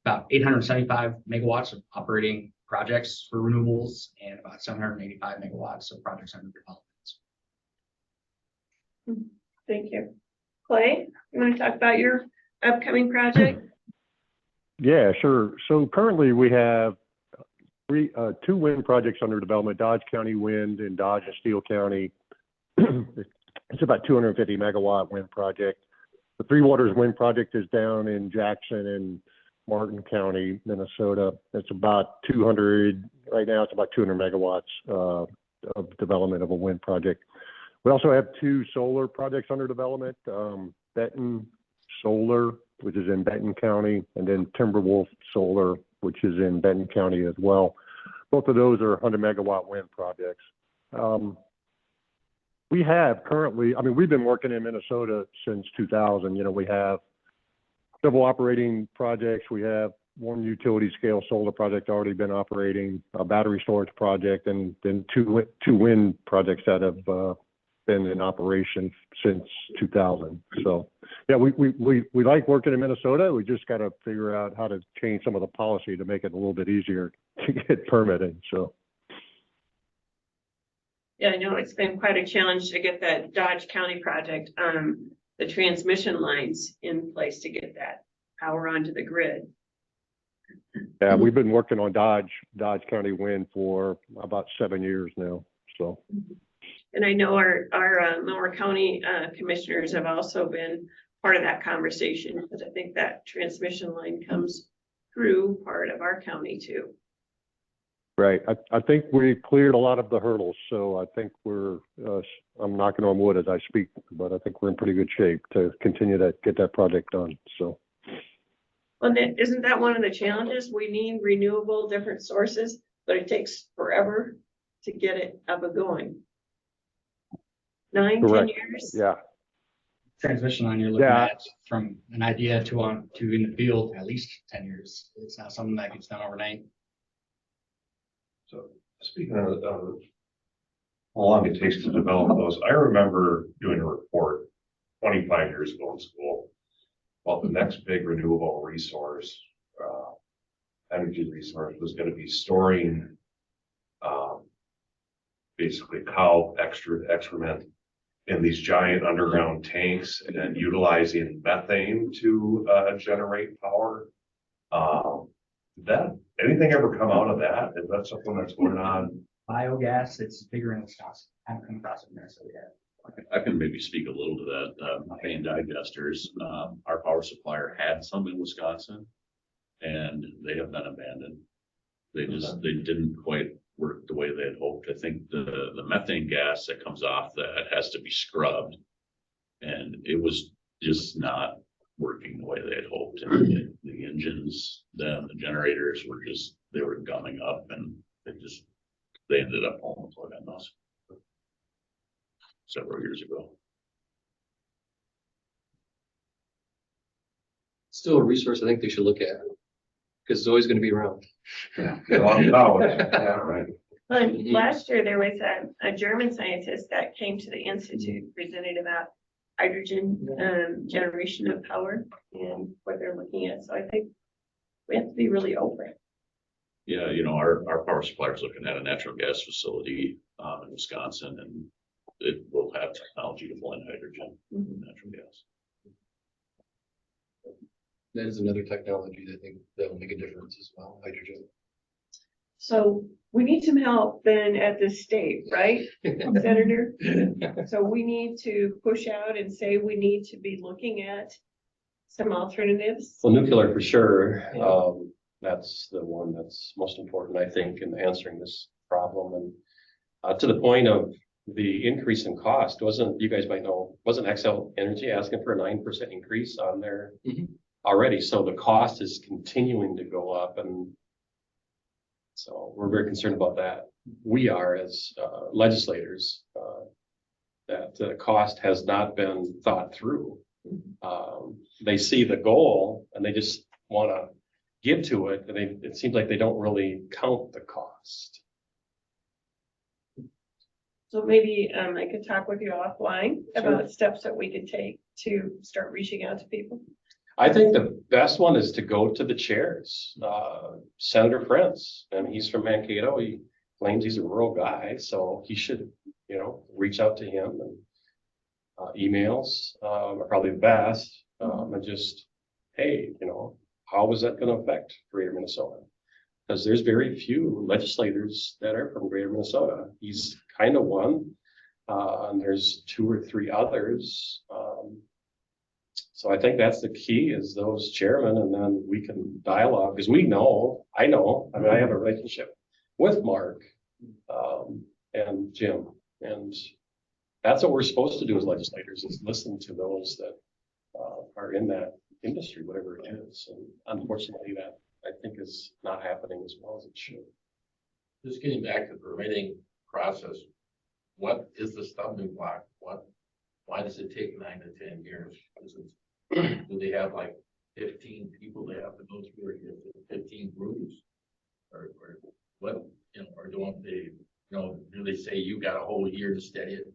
Speaker 7: about 875 megawatts of operating projects for renewables and about 785 megawatts of projects under development.
Speaker 14: Thank you. Clay, you want to talk about your upcoming project?
Speaker 12: Yeah, sure. So currently we have two wind projects under development, Dodge County Wind and Dodge and Steele County. It's about 250 megawatt wind project. The Three Waters Wind Project is down in Jackson and Martin County, Minnesota. It's about 200, right now it's about 200 megawatts of development of a wind project. We also have two solar projects under development, Benton Solar, which is in Benton County, and then Timberwolf Solar, which is in Benton County as well. Both of those are 100 megawatt wind projects. We have currently, I mean, we've been working in Minnesota since 2000. You know, we have several operating projects. We have one utility scale solar project already been operating, a battery storage project, and then two wind projects that have been in operation since 2000. So yeah, we like working in Minnesota. We just got to figure out how to change some of the policy to make it a little bit easier to get permitted. So.
Speaker 14: Yeah, I know it's been quite a challenge to get that Dodge County project, the transmission lines in place to get that power onto the grid.
Speaker 12: Yeah, we've been working on Dodge County Wind for about 7 years now. So.
Speaker 14: And I know our Lower County commissioners have also been part of that conversation, because I think that transmission line comes through part of our county too.
Speaker 12: Right. I think we cleared a lot of the hurdles. So I think we're, I'm knocking on wood as I speak, but I think we're in pretty good shape to continue to get that project done. So.
Speaker 14: Well, isn't that one of the challenges? We need renewable different sources, but it takes forever to get it up and going. 9, 10 years?
Speaker 12: Yeah.
Speaker 7: Transmission line you're looking at from an idea to in the field at least 10 years. It's not something that gets done overnight.
Speaker 13: So speaking of how long it takes to develop those, I remember doing a report 25 years ago in school about the next big renewable resource, energy resource was going to be storing basically cow excrement in these giant underground tanks and then utilizing methane to generate power. Did anything ever come out of that? Is that something that's going on?
Speaker 7: Biogas, it's bigger in Wisconsin. I haven't come across it in Minnesota yet.
Speaker 3: I can maybe speak a little to that. Methane digesters, our power supplier had some in Wisconsin, and they have been abandoned. They didn't quite work the way they had hoped. I think the methane gas that comes off that has to be scrubbed, and it was just not working the way they had hoped. And the engines, the generators they were gumming up, and they ended up pulling the plug on those several years ago.
Speaker 1: Still a resource I think they should look at, because it's always going to be around.
Speaker 13: Yeah, right.
Speaker 14: Last year, there was a German scientist that came to the Institute presenting about hydrogen generation of power and what they're looking at. So I think we have to be really open.
Speaker 3: Yeah, our power supplier is looking at a natural gas facility in Wisconsin, and it will have technology to blend hydrogen and natural gas.
Speaker 1: That is another technology that I think that will make a difference as well, hydrogen.
Speaker 14: So we need some help then at the state, right, Senator? So we need to push out and say we need to be looking at some alternatives.
Speaker 2: Well, nuclear for sure. That's the one that's most important, I think, in answering this problem. And to the point of the increase in cost wasn't, you guys might know, wasn't Xcel Energy asking for a 9% increase on their
Speaker 1: Mhm.
Speaker 2: already? So the cost is continuing to go up, and so we're very concerned about that. We are as legislators, that the cost has not been thought through. They see the goal and they just want to give to it, and it seems like they don't really count the cost.
Speaker 14: So maybe, I could talk with you offline about steps that we could take to start reaching out to people.
Speaker 2: I think the best one is to go to the chairs. Senator Frentz, and he's from Mankato. He claims he's a rural guy, so he should, reach out to him. And emails are probably the best. And just, hey, how is that going to affect Greater Minnesota? Because there's very few legislators that are from Greater Minnesota. He's kind of one, and there's 2 or 3 others. So I think that's the key, is those chairmen, and then we can dialogue, because I have a relationship with Mark and Jim, and that's what we're supposed to do as legislators, is listen to those that are in that industry, whatever it is. And unfortunately, that I think is not happening as well as it should.
Speaker 10: Just getting back to the permitting process, what is the stumbling block? Why does it take 9 to 10 years? Do they have like 15 people they have to go through, or 15 groups? Or what, or don't they, do they say you got a whole year to study it?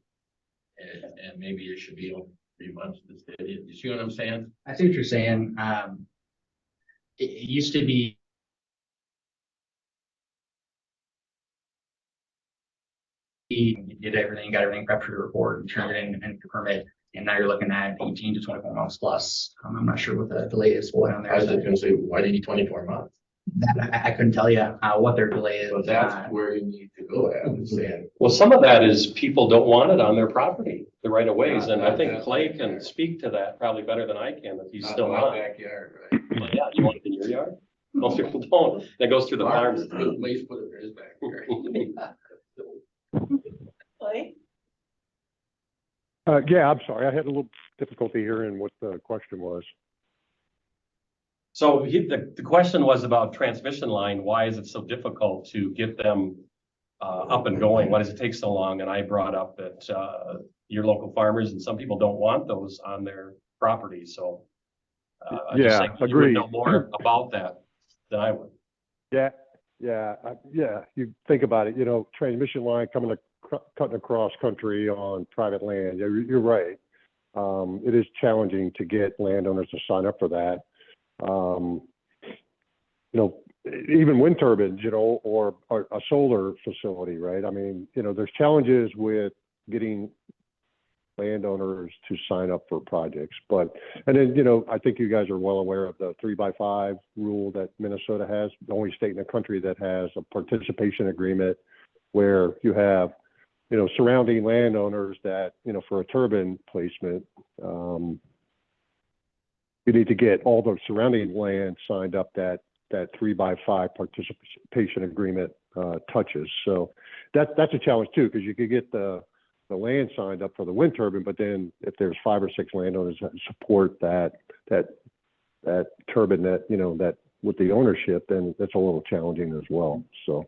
Speaker 10: And maybe it should be 3 months to study it. You see what I'm saying?
Speaker 7: I see what you're saying. It used to be you did everything, got everything prepped for your report, and turned it in and your permit, and now you're looking at 18 to 24 months plus. I'm not sure what the delay is for on there.
Speaker 10: I was just gonna say, why do you need 24 months?
Speaker 7: That I couldn't tell you what their delay is.
Speaker 10: But that's where you need to go at, and saying,
Speaker 2: Well, some of that is people don't want it on their property, the right of ways,
Speaker 10: Not-
Speaker 2: and I
Speaker 10: not
Speaker 2: think
Speaker 10: that
Speaker 2: Clay
Speaker 10: backyard.
Speaker 2: can speak to that probably better than I can, if he's
Speaker 10: not
Speaker 2: still
Speaker 10: my
Speaker 2: on.
Speaker 10: backyard, right?
Speaker 2: Well, yeah, you want it in your yard? Most people don't. That goes through the
Speaker 10: Mark,
Speaker 2: farms.
Speaker 10: good place to put it in his backyard.
Speaker 14: Clay?
Speaker 12: Yeah, I'm sorry. I had a little difficulty hearing what the question was.
Speaker 2: So the question was about transmission line. Why is it so difficult to get them up and going? Why does it take so long? And I brought up that your local farmers and some people don't want those on their property. So I just
Speaker 12: Yeah,
Speaker 2: think you would
Speaker 12: agreed.
Speaker 2: know more about that than I would.
Speaker 12: Yeah, you think about it, transmission line cutting across country on private land. You're right. It is challenging to get landowners to sign up for that. Even wind turbines, or a solar facility, right? I mean, there's challenges with getting landowners to sign up for projects. And then, I think you guys are well aware of the 3x5 rule that Minnesota has, the only state in the country that has a participation agreement where you have, surrounding landowners that, for a turbine placement, you need to get all the surrounding land signed up that 3x5 participation agreement touches. So that's a challenge too, because you could get the land signed up for the wind turbine, but then if there's 5 or 6 landowners that support that turbine, that with the ownership, then that's a little challenging as well. So.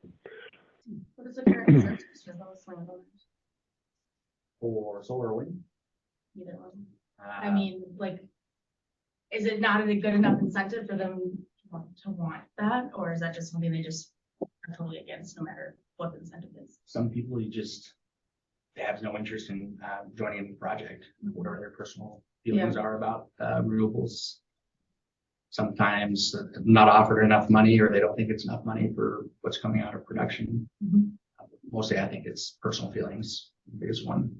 Speaker 6: What is the current incentives for those landowners?
Speaker 7: For solar or wind.
Speaker 6: Either one. I mean, is it not a good enough incentive for them to want that, or is that just something they just are totally against, no matter what the incentive is?
Speaker 7: Some people they have no interest in joining in the project, whatever their personal feelings are about renewables. Sometimes not offered enough money, or they don't think it's enough money for what's coming out of production. Mostly, I think it's personal feelings, the biggest one.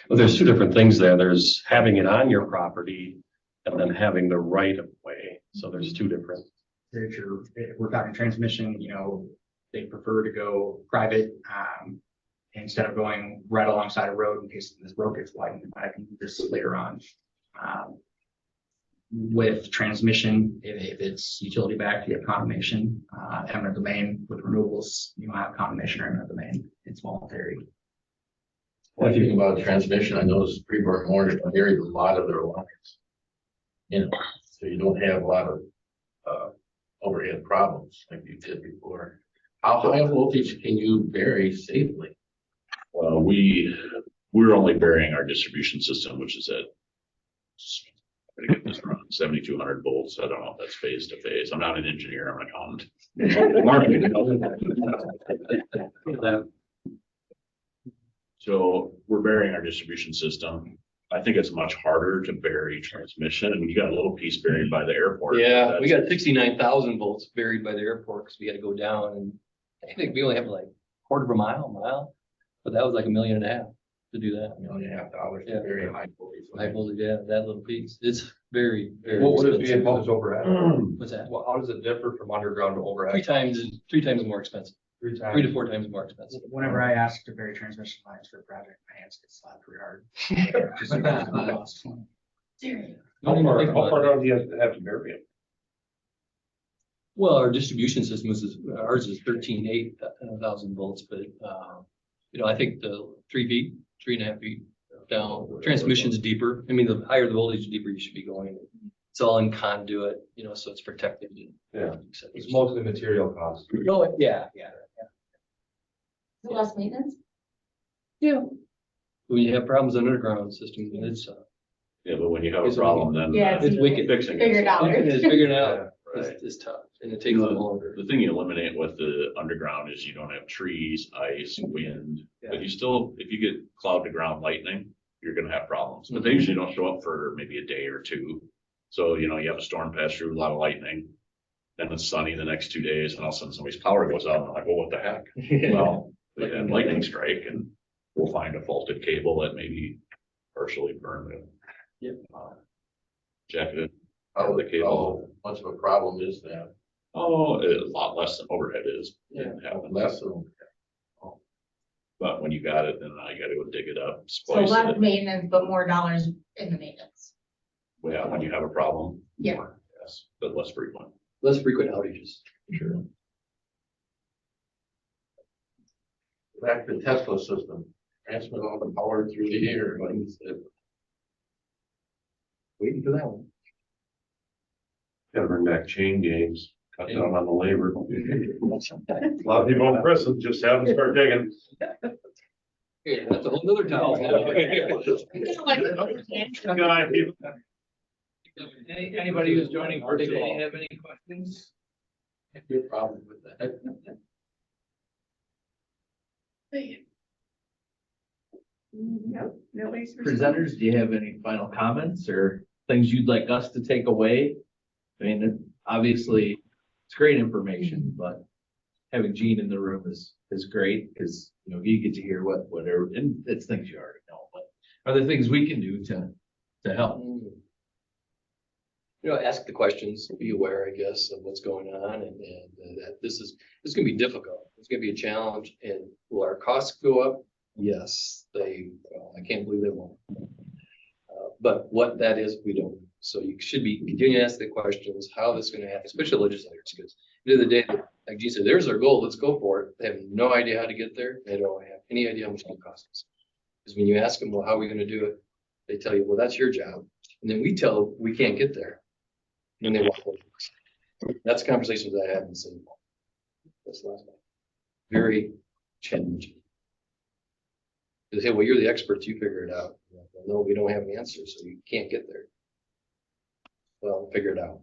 Speaker 2: Well, there's 2 different things there. There's having it on your property and then having the right of way. So there's 2 different.
Speaker 7: If we're talking transmission, they prefer to go private instead of going right alongside a road in case this road gets widened. I can do this later on. With transmission, if it's utility backed, you have condemnation, eminent domain. With renewables, you don't have condemnation or eminent domain. It's voluntary.
Speaker 10: One thing about transmission, I noticed Freeburg Mortgage buried a lot of their lines. You know, so you don't have a lot of, overhead problems like you did before. How high a voltage can you bury safely?
Speaker 3: Well, we're only burying our distribution system, which is at, I'm gonna get this wrong, 7,200 volts. I don't know if that's phase to phase. I'm not an engineer, I'm an accountant. So we're burying our distribution system. I think it's much harder to bury transmission. I mean, you got a little piece buried by the airport.
Speaker 1: Yeah, we got 69,000 volts buried by the airport because we had to go down, and I think we only have like quarter of a mile, but that was like $1.5 million to do that.
Speaker 10: $1.5 million
Speaker 1: Yeah.
Speaker 10: to bury a high voltage.
Speaker 1: High voltage, yeah, that little piece. It's very, very.
Speaker 13: What would it be
Speaker 1: expensive.
Speaker 13: if it was overhead?
Speaker 1: What's that?
Speaker 13: Well, how does it differ from underground to overhead?
Speaker 1: Three times more expensive,
Speaker 13: 3 times.
Speaker 1: 3 to 4 times more expensive.
Speaker 7: Whenever I ask to bury transmission lines for a project, my hands get slapped pretty hard. Just because of the cost.
Speaker 1: Don't
Speaker 13: How
Speaker 1: even
Speaker 13: far,
Speaker 1: think
Speaker 13: how
Speaker 1: about
Speaker 13: far
Speaker 1: it.
Speaker 13: down do you have to bury it?
Speaker 1: Well, our distribution system ours is 13,800 volts, but, I think the 3 feet, 3.5 feet down, transmission's deeper. I mean, the higher the voltage, the deeper you should be going. It's all in conduit, so it's protected.
Speaker 13: Yeah. It's mostly material cost.
Speaker 1: Oh, yeah.
Speaker 6: Less maintenance?
Speaker 1: Yeah. When you have problems on underground system, it's,
Speaker 3: Yeah, but when you have a problem, then.
Speaker 6: Yeah,
Speaker 1: it's wicked.
Speaker 3: Fixing
Speaker 6: Figure it out.
Speaker 1: It's figuring it out.
Speaker 3: Yeah, right.
Speaker 1: It's tough and it takes a little longer.
Speaker 3: The thing you eliminate with the underground is you don't have trees, ice, wind, but you still, if you get cloud to ground lightning, you're gonna have problems, but they usually don't show up for maybe a day or two. So, you have a storm pass through, a lot of lightning, then it's sunny the next 2 days, and all of a sudden somebody's power goes out, and I'm like, well, what the heck? Well, they had lightning strike, and we'll find a faulted cable that maybe partially burned it.
Speaker 1: Yep.
Speaker 3: Jacketed.
Speaker 10: How
Speaker 3: the cable.
Speaker 10: much of a problem is that?
Speaker 3: Oh, a lot less than overhead is.
Speaker 1: Yeah,
Speaker 10: Less than.
Speaker 3: But when you got it, then I gotta go dig it up,
Speaker 6: So
Speaker 3: splice
Speaker 6: less
Speaker 3: it.
Speaker 6: maintenance, but more dollars in the maintenance.
Speaker 3: Yeah, when you have a problem.
Speaker 6: Yeah.
Speaker 3: more, Yes, but less frequent.
Speaker 1: Less frequent outages, for sure.
Speaker 10: Back to the Tesla system, transmit all the power through the air, like you said.
Speaker 1: Waiting for that one.
Speaker 13: Gotta bring back chain gangs, cut down on the labor. A lot of people in prison just haven't started digging.
Speaker 1: Yeah, that's a whole nother topic.
Speaker 5: Anybody who's joining today have any questions?
Speaker 1: Your problem with that.
Speaker 14: No, nobody's.
Speaker 5: Presenters, do you have any final comments or things you'd like us to take away? I mean, obviously, it's great information, but having Gene in the room is great because, you get to hear whatever, and it's things you already know, but are there things we can do to help?
Speaker 1: Ask the questions, be aware, I guess, of what's going on and that this is gonna be difficult. It's gonna be a challenge. And will our costs go up? Yes, I can't believe they won't. But what that is, we don't. So you should be continuing to ask the questions, how this is gonna happen, especially legislators, because at the end of the day, like Gene said, there's our goal, let's go for it. They have no idea how to get there. They don't have any idea how much it's gonna cost us. Because when you ask them, well, how are we gonna do it? They tell you, well, that's your job. And then we tell them we can't get there. And they walk away. That's conversations I had in the city. This last night. Very challenging. They say, well, you're the experts, you figure it out. Well, no, we don't have an answer, so you can't get there. Well, figure it out.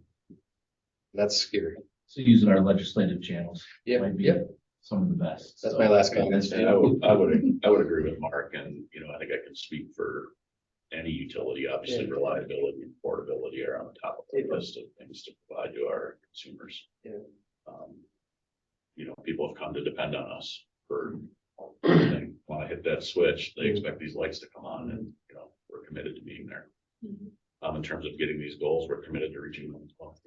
Speaker 1: That's scary.
Speaker 5: So using our legislative channels.
Speaker 1: Yeah,
Speaker 5: might be
Speaker 1: yep.
Speaker 5: Some of the best.
Speaker 1: That's my last comment.
Speaker 3: And I would agree with Mark, and, I think I can speak for any utility. Obviously,
Speaker 1: Yeah.
Speaker 3: reliability and affordability are on the top of the list of things to provide to our consumers.
Speaker 1: Yeah.
Speaker 3: People have come to depend on us for everything. When I hit that switch, they expect these lights to come on, and, we're committed to being there. In terms of getting these goals, we're committed to reaching them as well.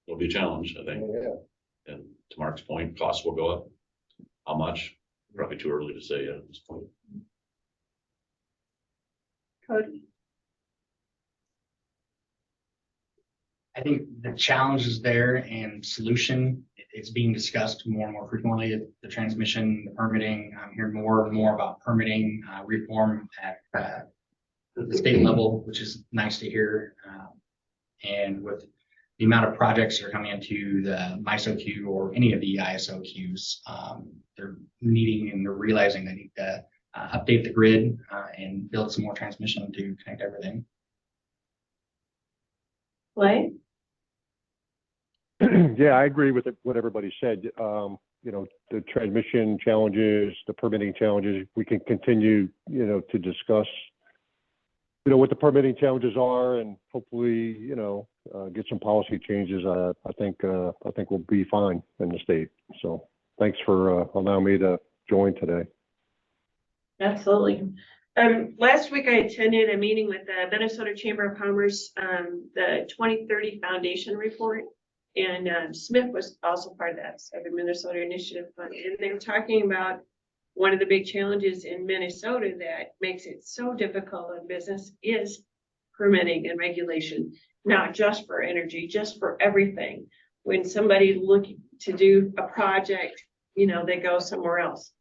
Speaker 3: It'll be a challenge, I think.
Speaker 1: Yeah.
Speaker 3: And to Mark's point, costs will go up. How much? Probably too early to say at this point.
Speaker 14: Cody.
Speaker 7: I think the challenge is there and solution, it's being discussed more and more frequently, the transmission, the permitting. I'm hearing more and more about permitting, reform at, the state level, which is nice to hear. And with the amount of projects that are coming into the MISO queue or any of the ISO queues, they're needing and they're realizing they need to update the grid and build some more transmission to connect everything.
Speaker 14: Clay?
Speaker 12: Yeah, I agree with what everybody said. You know, the transmission challenges, the permitting challenges, we can continue, you know, to discuss, you know, what the permitting challenges are and hopefully, you know, get some policy changes. I think we'll be fine in the state. So thanks for allowing me to join today.
Speaker 14: Absolutely. Last week I attended a meeting with the Minnesota Chamber of Commerce, the 2030 Foundation Report. And Smith was also part of that, so the Minnesota Initiative Fund. And they were talking about one of the big challenges in Minnesota that makes it so difficult on business is permitting and regulation, not just for energy, just for everything. When somebody looking to do a project, you know, they go somewhere else.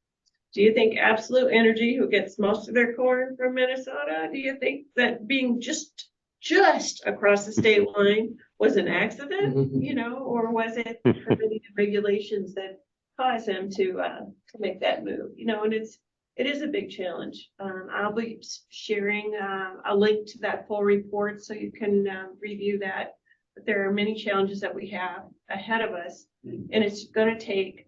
Speaker 14: Do you think Absolute Energy, who gets most of their corn from Minnesota, do you think that being just across the state line was an accident, you know, or was it permitting and regulations that caused them to make that move, you know? And it is a big challenge. I'll be sharing a link to that full report so you can review that. But there are many challenges that we have ahead of us, and it's going to take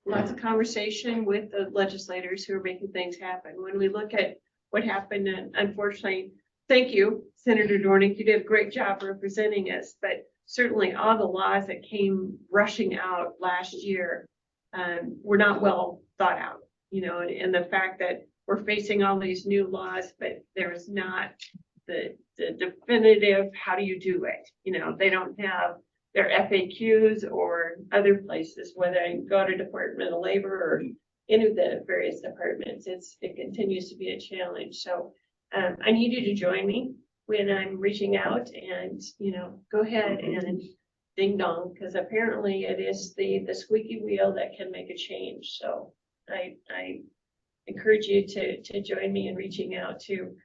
Speaker 14: lots of conversation with the legislators who are making things happen. When we look at what happened, and unfortunately, thank you, Senator Dornick, you did a great job representing us, but certainly all the laws that came rushing out last year were not well thought out, you know, and the fact that we're facing all these new laws, but there is not the definitive, how do you do it? You know, they don't have their FAQs or other places, whether I go to Department of Labor or any of the various departments, it continues to be a challenge. So I need you to join me when I'm reaching out and, you know, go ahead and ding dong, because apparently it is the squeaky wheel that can make a change. So I encourage you to join me in reaching out to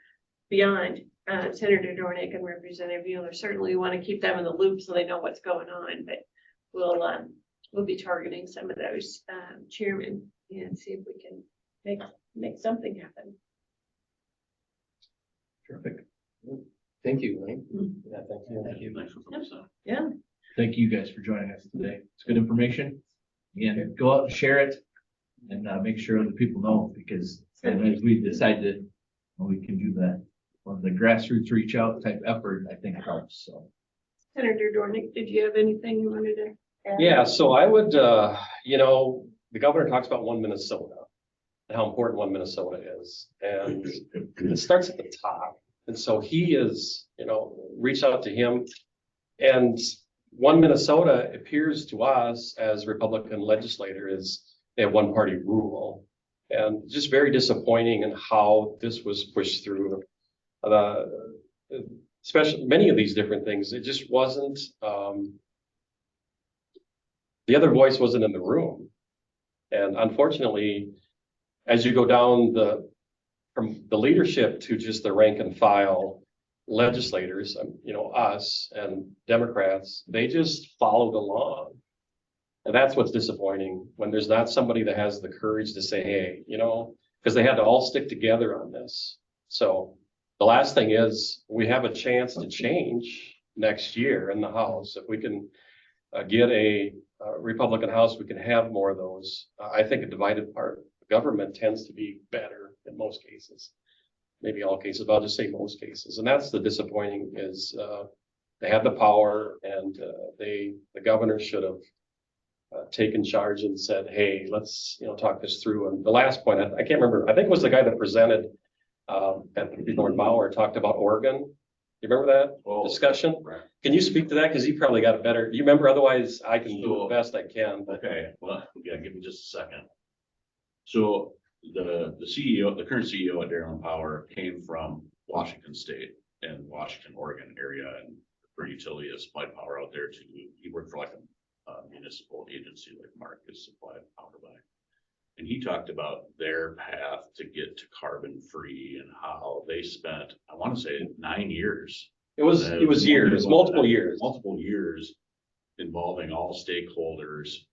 Speaker 14: beyond Senator Dornick and Representative Mueller. Certainly we want to keep them in the loop so they know what's going on, but we'll be targeting some of those chairmen and see if we can make something happen.
Speaker 1: Terrific. Thank you, Wayne.
Speaker 3: Yeah, thank you. Thanks for putting this up.
Speaker 14: Yeah.
Speaker 5: Thank you guys for joining us today. It's good information. Again, go out and share it and make sure other people know, because as we decide to, we can do that. Well, the grassroots reach out type effort, I think helps. So,
Speaker 14: Senator Dornick, did you have anything you wanted to add?
Speaker 2: Yeah, so I would, you know, the governor talks about One Minnesota and how important One Minnesota is. And it starts at the top. And so he is, you know, reach out to him. And One Minnesota appears to us as Republican legislator is a one party rule. And just very disappointing in how this was pushed through. Especially many of these different things, it just wasn't, the other voice wasn't in the room. And unfortunately, as you go down from the leadership to just the rank and file legislators, you know, us and Democrats, they just followed along. And that's what's disappointing, when there's not somebody that has the courage to say, hey, you know, because they had to all stick together on this. So the last thing is, we have a chance to change next year in the House. If we can get a Republican House, we can have more of those. I think a divided government tends to be better in most cases. Maybe all cases, but I'll just say most cases. And that's the disappointing is they had the power, and the governor should have taken charge and said, hey, let's, you know, talk this through. And the last point, I can't remember, I think it was the guy that presented at the Nibaur talked about Oregon. You remember that discussion?
Speaker 3: Right.
Speaker 2: Can you speak to that? Because he probably got it better. You remember? Otherwise, I can do the best I can. But.
Speaker 3: Okay, well, yeah, give me just a second. So the CEO, the current CEO at Darren Power came from Washington State and Washington, Oregon area, and for utility has supplied power out there to, he worked for like municipal agency like Mark is supplied power by. And he talked about their path to get to carbon free and how they spent, I want to say 9 years.
Speaker 2: It was years, multiple years.
Speaker 3: Multiple years involving all stakeholders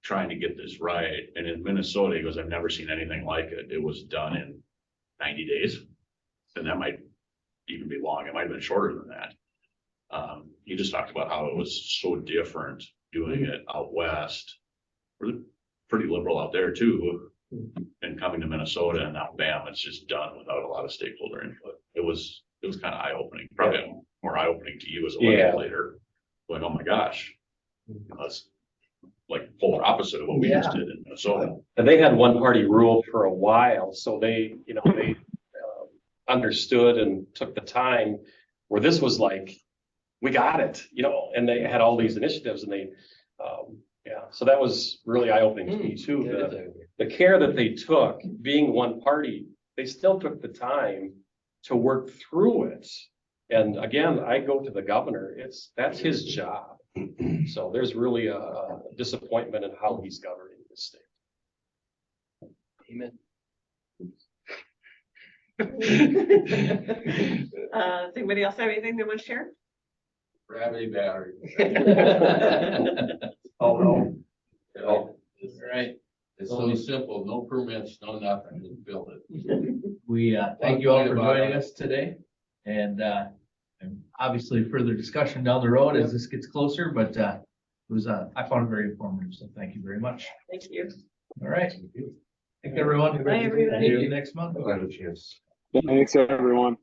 Speaker 3: trying to get this right. And in Minnesota, he goes, I've never seen anything like it. It was done in 90 days. And that might even be long. It might have been shorter than that. He just talked about how it was so different doing it out west. We're pretty liberal out there too. And coming to Minnesota and now bam, it's just done without a lot of stakeholder input. It was kind of eye-opening, probably more eye-opening to you as a legislator. Like, oh my gosh, that's like polar opposite of what we just did in Minnesota.
Speaker 2: And they had one party rule for a while, so they understood and took the time where this was like, we got it, and they had all these initiatives and they, so that was really eye-opening to me too. The care that they took, being one party, they still took the time to work through it. And again, I go to the governor, that's his job. So there's really a disappointment in how he's governing this state.
Speaker 1: Amen.
Speaker 4: Does anybody else have anything they want to share?
Speaker 10: Gravity battery.
Speaker 2: Oh, no.
Speaker 10: Right. It's so simple, no permits, no nothing, just build it.
Speaker 5: We thank you all for joining us today. And obviously further discussion down the road as this gets closer, but it was, I found it very informative. So thank you very much.
Speaker 4: Thank you.
Speaker 5: All right. Thank everyone.
Speaker 4: Bye, everybody.
Speaker 5: See you next month.
Speaker 9: Thanks, everyone.